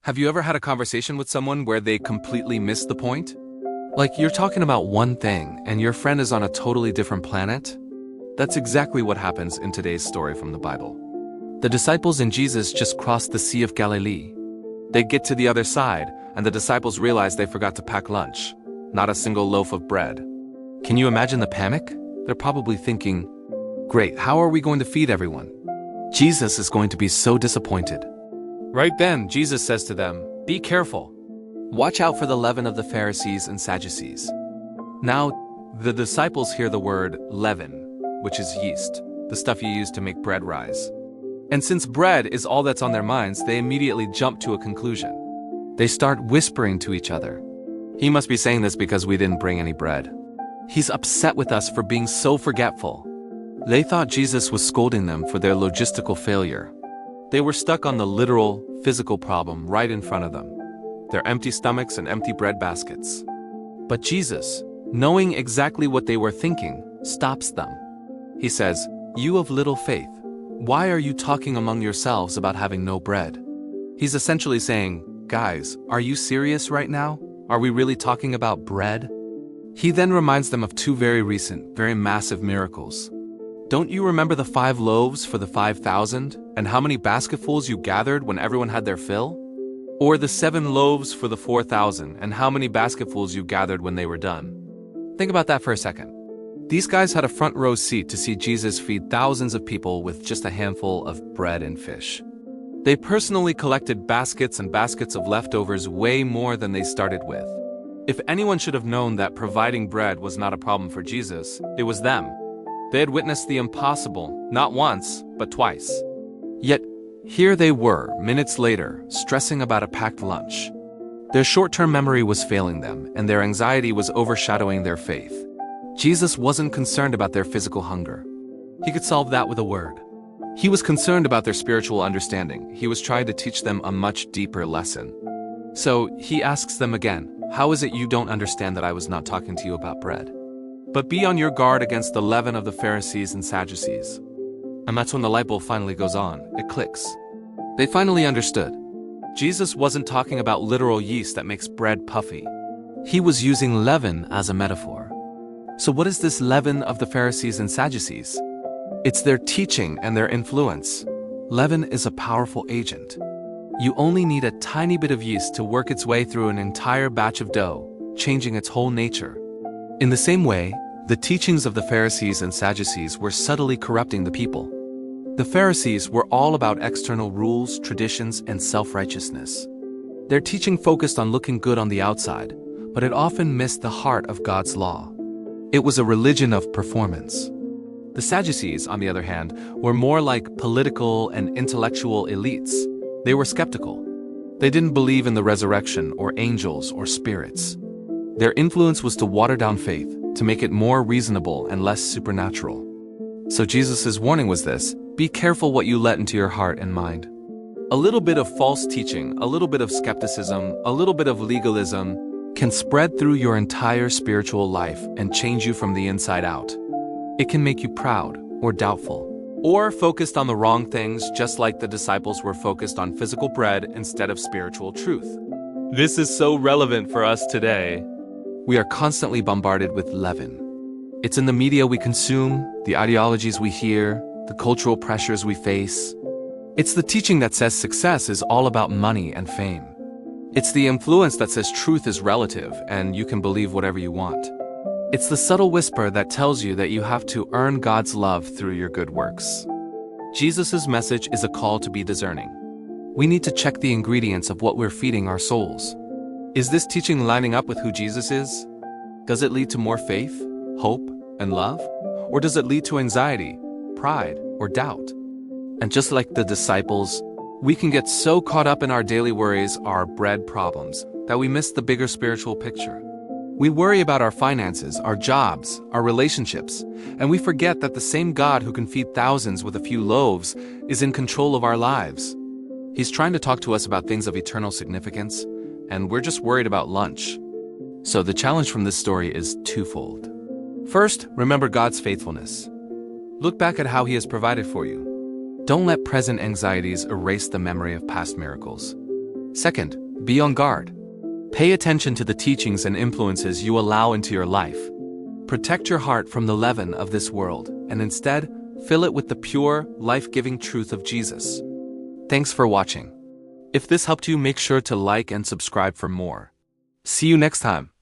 Have you ever had a conversation with someone where they completely missed the point? Like you're talking about one thing and your friend is on a totally different planet? That's exactly what happens in today's story from the Bible. The disciples and Jesus just crossed the Sea of Galilee. They get to the other side, and the disciples realize they forgot to pack lunch. Not a single loaf of bread. Can you imagine the panic? They're probably thinking, great, how are we going to feed everyone? Jesus is going to be so disappointed. Right then, Jesus says to them, "Be careful. Watch out for the leaven of the Pharisees and Sadducees." Now, the disciples hear the word leaven, which is yeast, the stuff you use to make bread rise. And since bread is all that's on their minds, they immediately jump to a conclusion. They start whispering to each other. He must be saying this because we didn't bring any bread. He's upset with us for being so forgetful. They thought Jesus was scolding them for their logistical failure. They were stuck on the literal, physical problem right in front of them. Their empty stomachs and empty bread baskets. But Jesus, knowing exactly what they were thinking, stops them. He says, "You of little faith, why are you talking among yourselves about having no bread?" He's essentially saying, guys, are you serious right now? Are we really talking about bread? He then reminds them of two very recent, very massive miracles. Don't you remember the 5 loaves for the 5,000 and how many basketfuls you gathered when everyone had their fill? Or the 7 loaves for the 4,000 and how many basketfuls you gathered when they were done? Think about that for a second. These guys had a front row seat to see Jesus feed thousands of people with just a handful of bread and fish. They personally collected baskets and baskets of leftovers way more than they started with. If anyone should have known that providing bread was not a problem for Jesus, it was them. They had witnessed the impossible, not once, but twice. Yet, here they were, minutes later, stressing about a packed lunch. Their short-term memory was failing them, and their anxiety was overshadowing their faith. Jesus wasn't concerned about their physical hunger. He could solve that with a word. He was concerned about their spiritual understanding. He was trying to teach them a much deeper lesson. So, he asks them again, "How is it you don't understand that I was not talking to you about bread? But be on your guard against the leaven of the Pharisees and Sadducees." And that's when the light bulb finally goes on. It clicks. They finally understood. Jesus wasn't talking about literal yeast that makes bread puffy. He was using leaven as a metaphor. So what is this leaven of the Pharisees and Sadducees? It's their teaching and their influence. Leaven is a powerful agent. You only need a tiny bit of yeast to work its way through an entire batch of dough, changing its whole nature. In the same way, the teachings of the Pharisees and Sadducees were subtly corrupting the people. The Pharisees were all about external rules, traditions, and self-righteousness. Their teaching focused on looking good on the outside, but it often missed the heart of God's law. It was a religion of performance. The Sadducees, on the other hand, were more like political and intellectual elites. They were skeptical. They didn't believe in the resurrection or angels or spirits. Their influence was to water down faith, to make it more reasonable and less supernatural. So Jesus' warning was this: be careful what you let into your heart and mind. A little bit of false teaching, a little bit of skepticism, a little bit of legalism can spread through your entire spiritual life and change you from the inside out. It can make you proud or doubtful, or focused on the wrong things, just like the disciples were focused on physical bread instead of spiritual truth. This is so relevant for us today. We are constantly bombarded with leaven. It's in the media we consume, the ideologies we hear, the cultural pressures we face. It's the teaching that says success is all about money and fame. It's the influence that says truth is relative and you can believe whatever you want. It's the subtle whisper that tells you that you have to earn God's love through your good works. Jesus' message is a call to be discerning. We need to check the ingredients of what we're feeding our souls. Is this teaching lining up with who Jesus is? Does it lead to more faith, hope, and love? Or does it lead to anxiety, pride, or doubt? And just like the disciples, we can get so caught up in our daily worries, our bread problems, that we miss the bigger spiritual picture. We worry about our finances, our jobs, our relationships, and we forget that the same God who can feed thousands with a few loaves is in control of our lives. He's trying to talk to us about things of eternal significance, and we're just worried about lunch. So the challenge from this story is twofold. First, remember God's faithfulness. Look back at how He has provided for you. Don't let present anxieties erase the memory of past miracles. Second, be on guard. Pay attention to the teachings and influences you allow into your life. Protect your heart from the leaven of this world, and instead, fill it with the pure, life-giving truth of Jesus. Thanks for watching. If this helped you, make sure to like and subscribe for more. See you next time.